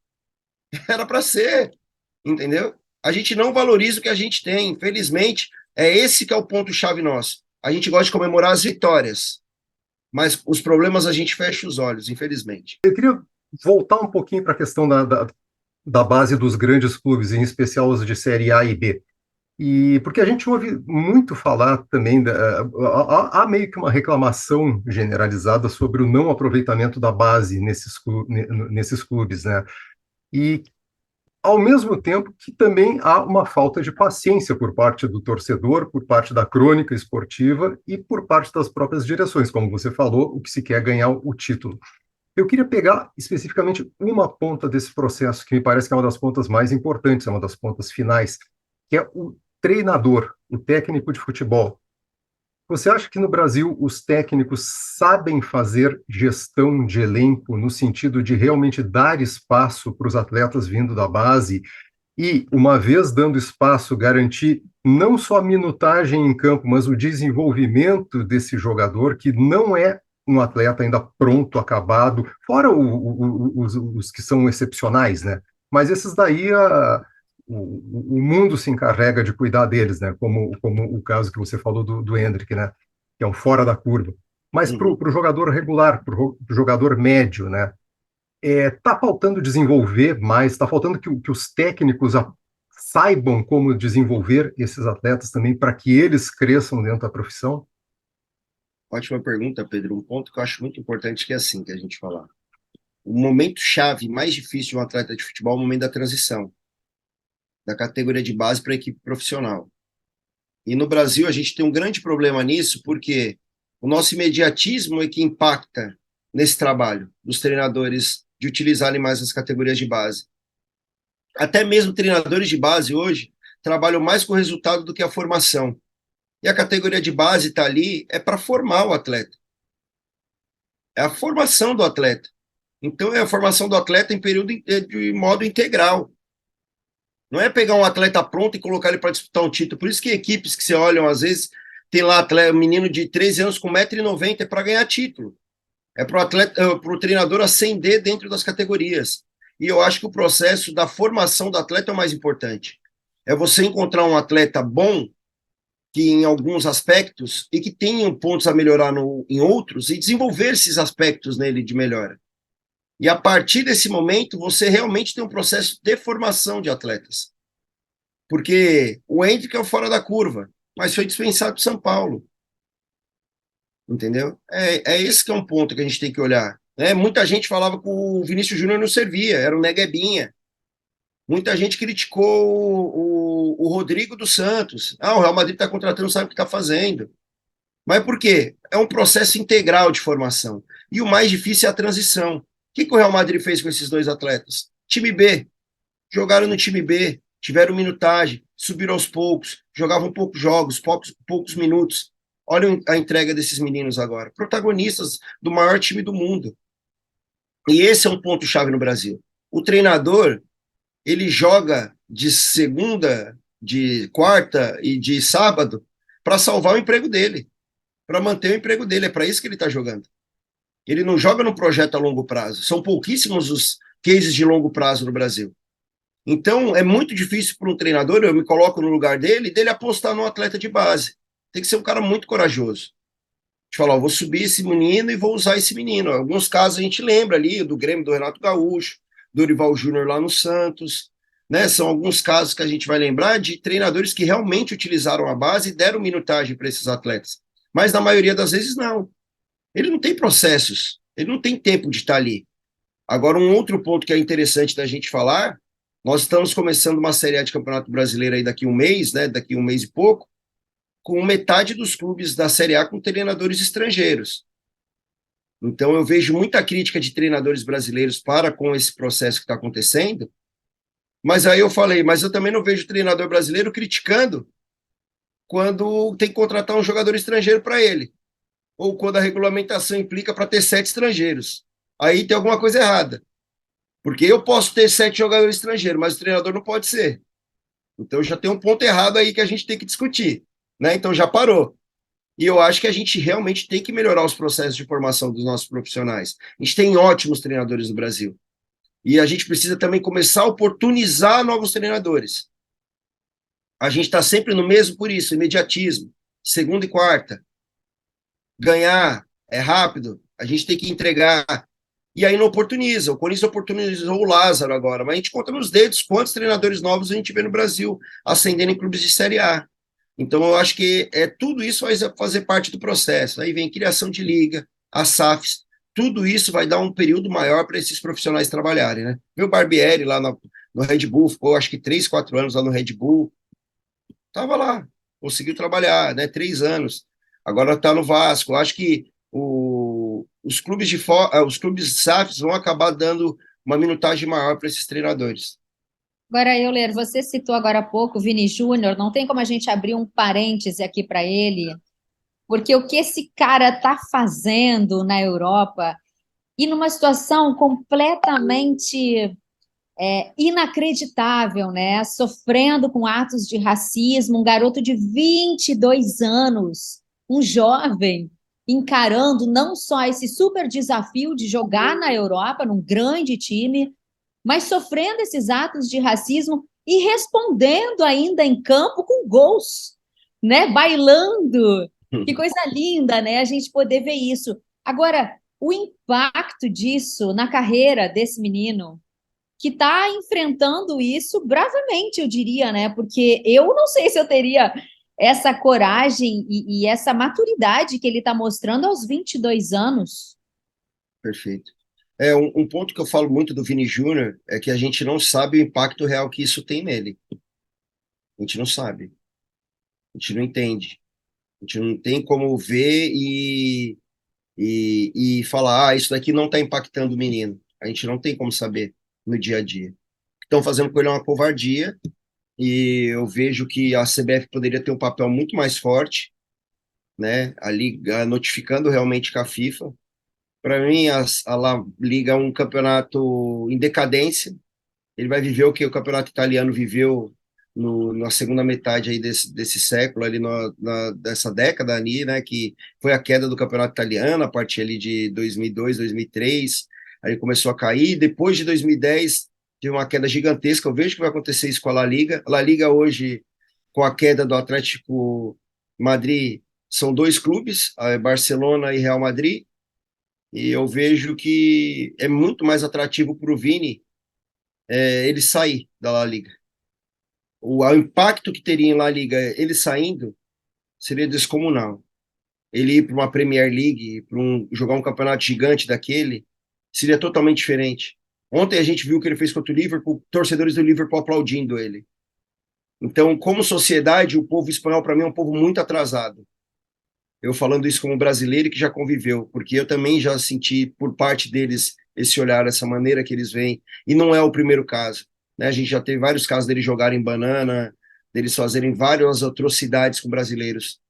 Era para ser, entendeu? A gente não valoriza o que a gente tem, infelizmente, é esse que é o ponto-chave nosso. A gente gosta de comemorar as vitórias, mas os problemas a gente fecha os olhos, infelizmente. Eu queria voltar um pouquinho para a questão da base dos grandes clubes, em especial os de Série A e B. E porque a gente ouve muito falar também, há meio que uma reclamação generalizada sobre o não aproveitamento da base nesses clubes, né? E ao mesmo tempo que também há uma falta de paciência por parte do torcedor, por parte da crônica esportiva e por parte das próprias direções, como você falou, o que se quer é ganhar o título. Eu queria pegar especificamente uma ponta desse processo, que me parece que é uma das pontas mais importantes, é uma das pontas finais, que é o treinador, o técnico de futebol. Você acha que no Brasil os técnicos sabem fazer gestão de elenco no sentido de realmente dar espaço para os atletas vindo da base e, uma vez dando espaço, garantir não só a minutagem em campo, mas o desenvolvimento desse jogador, que não é um atleta ainda pronto, acabado, fora os que são excepcionais, né? Mas esses daí o mundo se encarrega de cuidar deles, né? Como o caso que você falou do Endrick, né? Que é um fora da curva. Mas para o jogador regular, para o jogador médio, né? Tá faltando desenvolver mais, está faltando que os técnicos saibam como desenvolver esses atletas também para que eles cresçam dentro da profissão? Ótima pergunta, Pedro. Um ponto que eu acho muito importante que é assim que a gente falar. O momento chave mais difícil de um atleta de futebol é o momento da transição da categoria de base para a equipe profissional. E no Brasil a gente tem um grande problema nisso, porque o nosso imediatismo é que impacta nesse trabalho dos treinadores de utilizarem mais as categorias de base. Até mesmo treinadores de base hoje trabalham mais com o resultado do que a formação. E a categoria de base está ali para formar o atleta. É a formação do atleta. Então é a formação do atleta em período de modo integral. Não é pegar um atleta pronto e colocar ele para disputar um título. Por isso que equipes que você olham, às vezes, tem lá um menino de 13 anos com 1,90 m para ganhar título. É para o treinador ascender dentro das categorias. E eu acho que o processo da formação do atleta é o mais importante. É você encontrar um atleta bom, que em alguns aspectos, e que tenha pontos a melhorar em outros, e desenvolver esses aspectos nele de melhora. E a partir desse momento, você realmente tem um processo de formação de atletas. Porque o Endrick é o fora da curva, mas foi dispensado para São Paulo. Entendeu? É esse que é um ponto que a gente tem que olhar. Né? Muita gente falava que o Vinícius Júnior não servia, era um neguebinha. Muita gente criticou o Rodrigo dos Santos. O Real Madrid está contratando, não sabe o que está fazendo. Mas por quê? É um processo integral de formação. E o mais difícil é a transição. O que o Real Madrid fez com esses dois atletas? Time B. Jogaram no time B, tiveram minutagem, subiram aos poucos, jogavam poucos jogos, poucos minutos. Olha a entrega desses meninos agora. Protagonistas do maior time do mundo. E esse é um ponto-chave no Brasil. O treinador, ele joga de segunda, de quarta e de sábado para salvar o emprego dele, para manter o emprego dele. É para isso que ele está jogando. Ele não joga no projeto a longo prazo. São pouquíssimos os cases de longo prazo no Brasil. Então, é muito difícil para um treinador, eu me coloco no lugar dele apostar num atleta de base. Tem que ser um cara muito corajoso. De falar, vou subir esse menino e vou usar esse menino. Em alguns casos a gente lembra ali do Grêmio do Renato Gaúcho, do Dorival Júnior lá no Santos, né? São alguns casos que a gente vai lembrar de treinadores que realmente utilizaram a base e deram minutagem para esses atletas. Mas na maioria das vezes não. Ele não tem processos, ele não tem tempo de estar ali. Agora, um outro ponto que é interessante da gente falar, nós estamos começando uma Série A de Campeonato Brasileiro aí daqui um mês, né? Daqui um mês e pouco, com metade dos clubes da Série A com treinadores estrangeiros. Então, eu vejo muita crítica de treinadores brasileiros para com esse processo que está acontecendo, mas aí eu falei, mas eu também não vejo treinador brasileiro criticando quando tem que contratar um jogador estrangeiro para ele, ou quando a regulamentação implica para ter 7 estrangeiros. Aí tem alguma coisa errada. Porque eu posso ter 7 jogadores estrangeiros, mas o treinador não pode ser. Então já tem um ponto errado aí que a gente tem que discutir. Né? Então já parou. E eu acho que a gente realmente tem que melhorar os processos de formação dos nossos profissionais. A gente tem ótimos treinadores no Brasil. E a gente precisa também começar a oportunizar novos treinadores. A gente está sempre no mesmo por isso, imediatismo. Segunda e quarta. Ganhar é rápido, a gente tem que entregar. E aí não oportuniza. O Corinthians oportunizou o Lázaro agora, mas a gente conta nos dedos quantos treinadores novos a gente vê no Brasil ascendendo em clubes de Série A. Então, eu acho que tudo isso vai fazer parte do processo. Aí vem criação de liga, as SAFs, tudo isso vai dar um período maior para esses profissionais trabalharem, né? Meu Barbieri lá no Red Bull, ficou acho que 3, 4 anos lá no Red Bull, estava lá, conseguiu trabalhar, né? 3 anos. Agora está no Vasco. Eu acho que os clubes os clubes SAFs vão acabar dando uma minutagem maior para esses treinadores. Agora, Euler, você citou agora há pouco o Vini Júnior, não tem como a gente abrir um parêntese aqui para ele, porque o que esse cara está fazendo na Europa e numa situação completamente inacreditável, né? Sofrendo com atos de racismo, um garoto de 22 anos, um jovem, encarando não só esse super desafio de jogar na Europa, num grande time, mas sofrendo esses atos de racismo e respondendo ainda em campo com gols, né? Bailando. Que coisa linda, né? A gente poder ver isso. Agora, o impacto disso na carreira desse menino, que está enfrentando isso bravamente, eu diria, né? Porque eu não sei se eu teria essa coragem e essa maturidade que ele está mostrando aos 22 anos. Perfeito. Um ponto que eu falo muito do Vini Júnior é que a gente não sabe o impacto real que isso tem nele. A gente não sabe. A gente não entende. A gente não tem como ver e falar, isso daqui não está impactando o menino. A gente não tem como saber no dia a dia. Estão fazendo com ele uma covardia e eu vejo que a CBF poderia ter um papel muito mais forte, né, ali notificando realmente com a FIFA. Para mim, a La Liga é um campeonato em decadência. Ele vai viver o que o campeonato italiano viveu na segunda metade aí desse século, ali dessa década ali, né, que foi a queda do campeonato italiano, a partir ali de 2002, 2003, aí começou a cair. Depois de 2010, teve uma queda gigantesca. Eu vejo que vai acontecer isso com a La Liga. A La Liga hoje, com a queda do Atlético Madrid, são 2 clubes, Barcelona e Real Madrid. E eu vejo que é muito mais atrativo para o Vini ele sair da La Liga. O impacto que teria em La Liga ele saindo seria descomunal. Ele ir para uma Premier League, jogar um campeonato gigante daquele, seria totalmente diferente. Ontem a gente viu o que ele fez contra o Liverpool, torcedores do Liverpool aplaudindo ele. Então, como sociedade, o povo espanhol, para mim, é um povo muito atrasado. Eu falando isso como brasileiro que já conviveu, porque eu também já senti por parte deles esse olhar, essa maneira que eles veem, e não é o primeiro caso. Né? A gente já teve vários casos deles jogarem banana, deles fazerem várias atrocidades com brasileiros.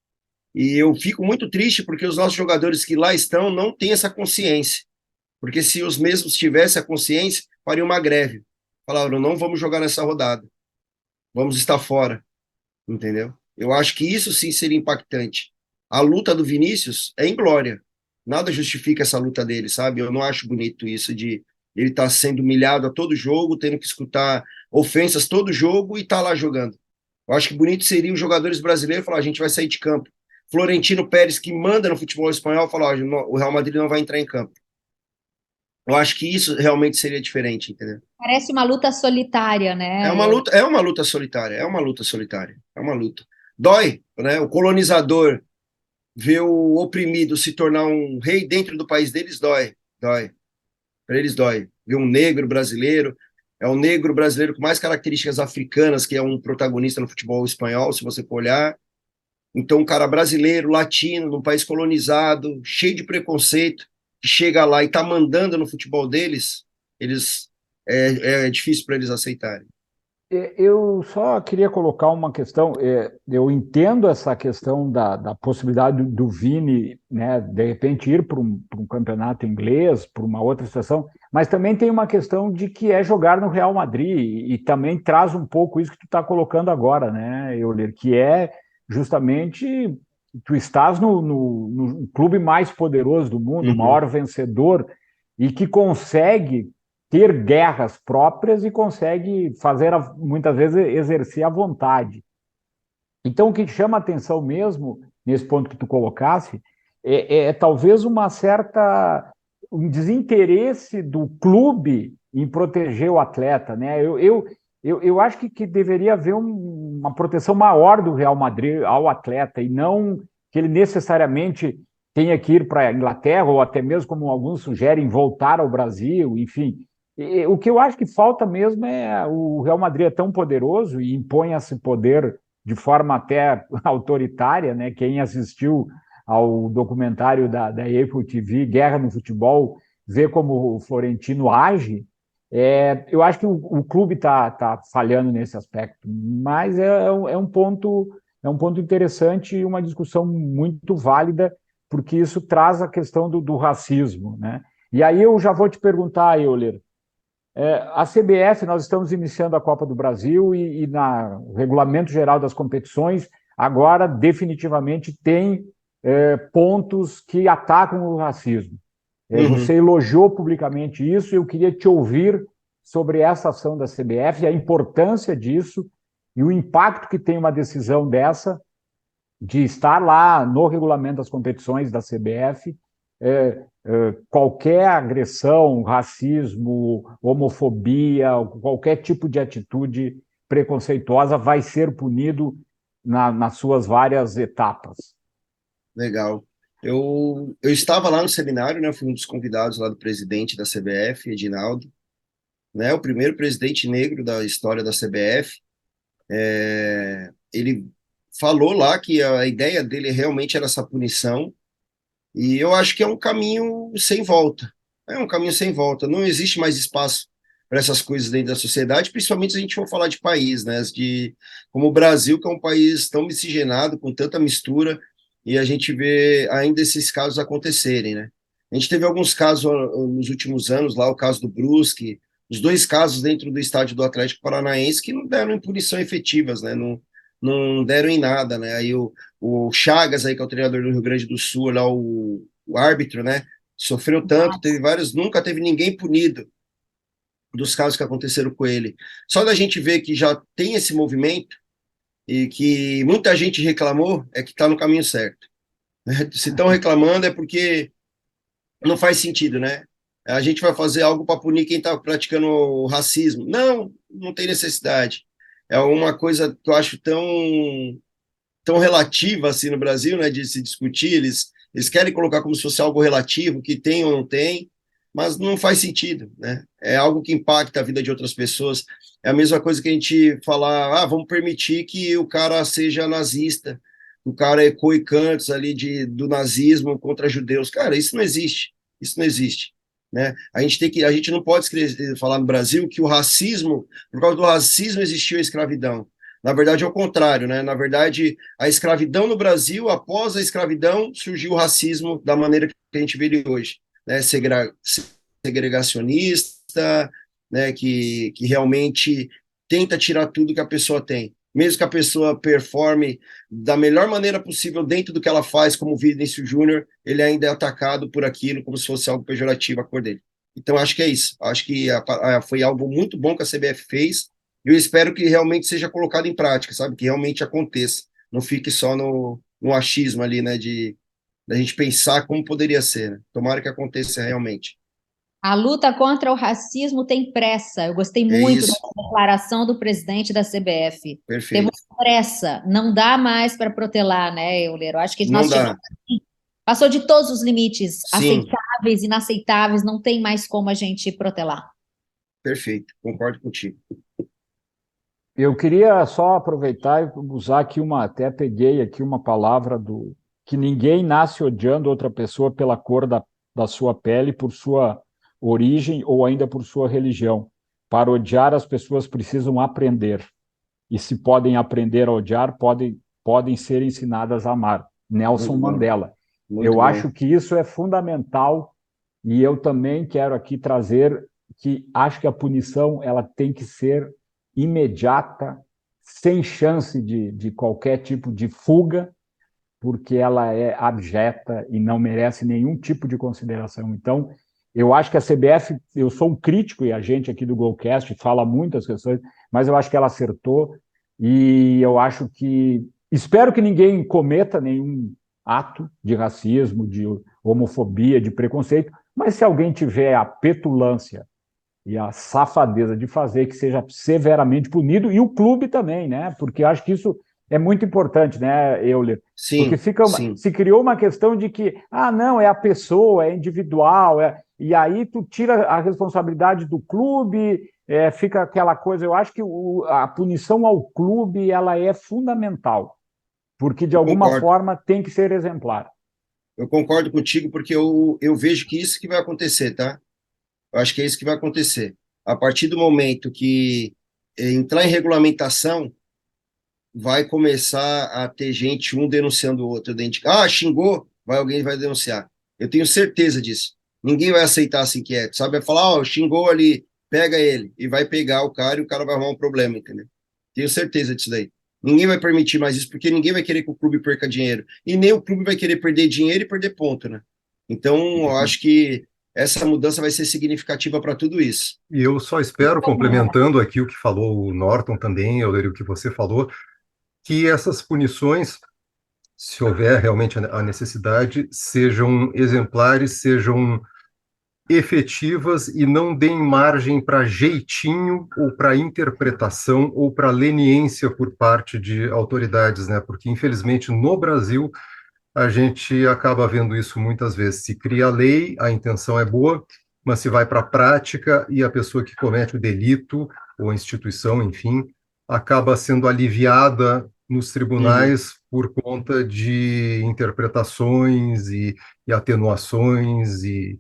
E eu fico muito triste porque os nossos jogadores que lá estão não têm essa consciência. Porque se os mesmos tivessem a consciência, fariam uma greve. Falaram, não vamos jogar nessa rodada, vamos estar fora, entendeu? Eu acho que isso sim seria impactante. A luta do Vinícius é inglória. Nada justifica essa luta dele, sabe? Eu não acho bonito isso de ele estar sendo humilhado a todo jogo, tendo que escutar ofensas todo jogo e estar lá jogando. Eu acho que bonito seria os jogadores brasileiros falar, a gente vai sair de campo. Florentino Pérez, que manda no futebol espanhol, falar, o Real Madrid não vai entrar em campo. Eu acho que isso realmente seria diferente, entendeu? Parece uma luta solitária, né? É uma luta solitária, é uma luta solitária, é uma luta. Dói, né? O colonizador ver o oprimido se tornar um rei dentro do país deles, dói, dói. Para eles dói. Ver um negro brasileiro, é o negro brasileiro com mais características africanas, que é um protagonista no futebol espanhol, se você for olhar. Então, um cara brasileiro, latino, num país colonizado, cheio de preconceito, que chega lá e está mandando no futebol deles, é difícil para eles aceitarem. Eu só queria colocar uma questão. Eu entendo essa questão da possibilidade do Vini, né, de repente ir para um campeonato inglês, para uma outra situação, mas também tem uma questão de que é jogar no Real Madrid e também traz um pouco isso que tu está colocando agora, né, Euler, que é justamente tu estás no clube mais poderoso do mundo, o maior vencedor e que consegue ter guerras próprias e consegue fazer, muitas vezes, exercer a vontade. Então, o que chama a atenção mesmo, nesse ponto que tu colocasse, é talvez um desinteresse do clube em proteger o atleta, né? Eu acho que deveria haver uma proteção maior do Real Madrid ao atleta e não que ele necessariamente tenha que ir para a Inglaterra ou até mesmo, como alguns sugerem, voltar ao Brasil, enfim. O que eu acho que falta mesmo é o Real Madrid é tão poderoso e impõe esse poder de forma até autoritária, né? Quem assistiu ao documentário da Apple TV, Guerra no Futebol, vê como o Florentino age. Eu acho que o clube tá falhando nesse aspecto, mas é um ponto interessante e uma discussão muito válida, porque isso traz a questão do racismo, né? E aí eu já vou te perguntar, Euler, a CBF, nós estamos iniciando a Copa do Brasil e no regulamento geral das competições, agora definitivamente tem pontos que atacam o racismo. Você elogiou publicamente isso e eu queria te ouvir sobre essa ação da CBF, a importância disso e o impacto que tem uma decisão dessa de estar lá no regulamento das competições da CBF, qualquer agressão, racismo, homofobia, qualquer tipo de atitude preconceituosa vai ser punido nas suas várias etapas. Legal. Eu estava lá no seminário, né? Fui um dos convidados lá do presidente da CBF, Edinaldo, né? O primeiro presidente negro da história da CBF. Ele falou lá que a ideia dele realmente era essa punição, e eu acho que é um caminho sem volta. É um caminho sem volta. Não existe mais espaço para essas coisas dentro da sociedade, principalmente se a gente for falar de país, né? Como o Brasil, que é um país tão miscigenado, com tanta mistura, e a gente vê ainda esses casos acontecerem, né? A gente teve alguns casos nos últimos anos, lá o caso do Brusque, os dois casos dentro do estádio do Atlético Paranaense que não deram em punição efetivas, né? Não deram em nada, né? Aí o Chagas, aí, que é o treinador do Rio Grande do Sul, lá o árbitro, né? Sofreu tanto, teve vários, nunca teve ninguém punido dos casos que aconteceram com ele. Só da gente ver que já tem esse movimento e que muita gente reclamou, é que está no caminho certo. Né? Se estão reclamando é porque não faz sentido, né? A gente vai fazer algo para punir quem está praticando o racismo. Não, não tem necessidade. É uma coisa que eu acho tão relativa assim no Brasil, né, de se discutir. Eles querem colocar como se fosse algo relativo, que tem ou não tem, mas não faz sentido, né? É algo que impacta a vida de outras pessoas. É a mesma coisa que a gente falar, vamos permitir que o cara seja nazista, o cara ecoe cantos ali do nazismo contra judeus. Cara, isso não existe. Isso não existe. Né? A gente não pode falar no Brasil que o racismo, por causa do racismo existiu a escravidão. Na verdade, é o contrário, né? Na verdade, a escravidão no Brasil, após a escravidão, surgiu o racismo da maneira que a gente vê ele hoje, né? Segregacionista, né? Que realmente tenta tirar tudo que a pessoa tem. Mesmo que a pessoa performe da melhor maneira possível dentro do que ela faz, como o Vinícius Júnior, ele ainda é atacado por aquilo como se fosse algo pejorativo a cor dele. Então, acho que é isso. Acho que foi algo muito bom que a CBF fez, e eu espero que realmente seja colocado em prática, sabe? Que realmente aconteça. Não fique só no achismo ali, né? Da gente pensar como poderia ser. Né? Tomara que aconteça realmente. A luta contra o racismo tem pressa. Eu gostei É muito da isso. declaração do presidente da CBF. Temos Perfeito. pressa, não dá mais para protelar, né, Euler? Eu acho que Não nós dá. chegamos, passou de todos os limites Sim, aceitáveis, inaceitáveis, não tem mais como a gente protelar. perfeito. Concordo contigo. Eu queria só aproveitar e usar aqui até peguei aqui uma palavra que ninguém nasce odiando outra pessoa pela cor da sua pele, por sua origem ou ainda por sua religião. Para odiar, as pessoas precisam aprender. E se podem aprender a odiar, podem ser ensinadas a amar. Nelson Muito bom. Mandela. Muito Eu bom. acho que isso é fundamental e eu também quero aqui trazer que acho que a punição ela tem que ser imediata, sem chance de qualquer tipo de fuga, porque ela é abjeta e não merece nenhum tipo de consideração. Então, eu acho que a CBF, eu sou um crítico e a gente aqui do Golcast fala muitas questões, mas eu acho que ela acertou e eu acho que espero que ninguém cometa nenhum ato de racismo, de homofobia, de preconceito, mas se alguém tiver a petulância e a safadeza de fazer que seja severamente punido, e o clube também, né? Porque acho que isso é muito importante, né, Euler? Porque Sim, sim. se criou uma questão de que, não, é a pessoa, é individual, e aí tu tira a responsabilidade do clube, fica aquela coisa. Eu acho que a punição ao clube ela é fundamental, porque de Eu alguma concordo. forma tem que ser exemplar. Eu concordo contigo porque eu vejo que isso que vai acontecer, tá? Eu acho que é isso que vai acontecer. A partir do momento que entrar em regulamentação, vai começar a ter gente um denunciando o outro. Xingou, alguém vai denunciar. Eu tenho certeza disso. Ninguém vai aceitar assim quieto, sabe? Vai falar, xingou ali, pega ele. E vai pegar o cara e o cara vai arrumar um problema, entendeu? Tenho certeza disso daí. Ninguém vai permitir mais isso, porque ninguém vai querer que o clube perca dinheiro. E nem o clube vai querer perder dinheiro e perder ponto, né? Então, eu acho que essa mudança vai ser significativa para tudo isso. E eu só espero, complementando aqui o que falou o Norton também, Euler, o que você falou, que essas punições, se houver realmente a necessidade, sejam exemplares, sejam efetivas e não deem margem para jeitinho ou para interpretação ou para leniência por parte de autoridades, né? Porque, infelizmente, no Brasil, a gente acaba vendo isso muitas vezes. Se cria a lei, a intenção é boa, mas se vai para a prática e a pessoa que comete o delito, ou a instituição, enfim, acaba sendo aliviada nos Uhum. tribunais por conta de interpretações e atenuações e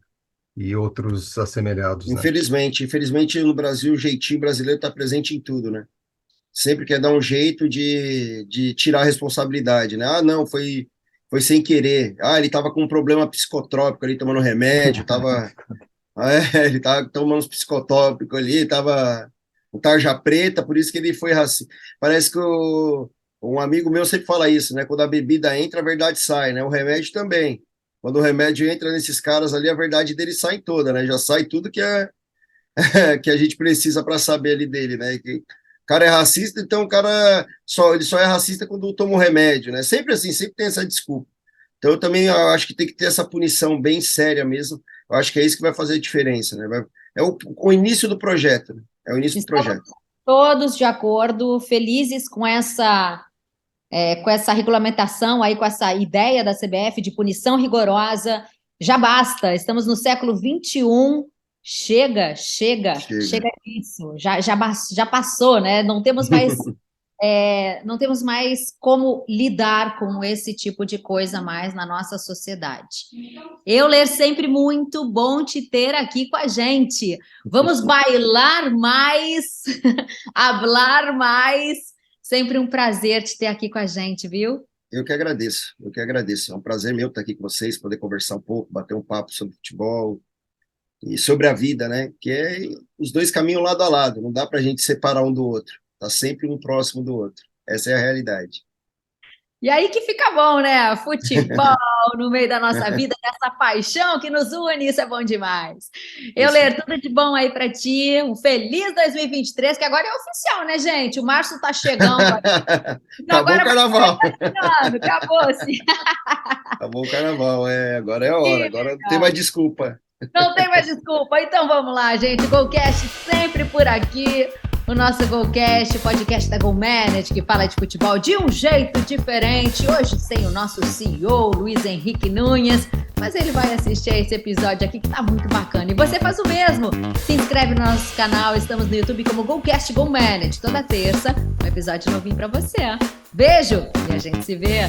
outros assemelhados, né? Infelizmente no Brasil o jeitinho brasileiro está presente em tudo, né? Sempre quer dar um jeito de tirar a responsabilidade, né? Não, foi sem querer. Ele estava com um problema psicotrópico ali, tomando remédio, ele estava tomando uns psicotrópicos ali, estava com tarja preta, por isso que ele foi racista. Parece que um amigo meu sempre fala isso, né? Quando a bebida entra, a verdade sai, né? O remédio também. Quando o remédio entra nesses caras ali, a verdade dele sai toda, né? Já sai tudo que a gente precisa para saber ali dele, né? Que o cara é racista, então ele só é racista quando toma um remédio, né? Sempre assim, sempre tem essa desculpa. Então eu também acho que tem que ter essa punição bem séria mesmo, Eu acho que é isso que vai fazer a diferença, né? É o início do projeto, né? É o início do projeto. Todos de acordo, felizes com essa regulamentação aí, com essa ideia da CBF de punição rigorosa. Já basta, estamos no século XXI. Chega disso. Já passou, né? Não temos mais como lidar com esse tipo de coisa mais na nossa sociedade. Euler, sempre muito bom te ter aqui com a gente. Vamos bailar mais, hablar mais. Sempre um prazer te ter aqui com a gente, viu? Eu que agradeço. É um prazer meu estar aqui com vocês, poder conversar um pouco, bater um papo sobre futebol e sobre a vida, né? Que é os dois caminham lado a lado, não dá para a gente separar um do outro. Tá sempre um próximo do outro. Essa é a realidade. E aí que fica bom, né? Futebol no meio da nossa vida, essa paixão que nos une, isso é bom demais. Euler, tudo de bom aí para ti, um feliz 2023, que agora é oficial, né, gente? O março tá chegando. Então, acabou o carnaval. Acabou-se. Acabou o carnaval, agora é a hora, agora não tem mais desculpa. Não tem mais desculpa. Então vamos lá, gente. Golcast sempre por aqui. O nosso Golcast, podcast da GoManage, que fala de futebol de um jeito diferente. Hoje sem o nosso CEO, Luiz Henrique Nunes, mas ele vai assistir a esse episódio aqui que tá muito bacana. E você faz o mesmo. Se inscreve no nosso canal, estamos no YouTube como Golcast GoManage. Toda terça, um episódio novinho pra você. Beijo e a gente se vê.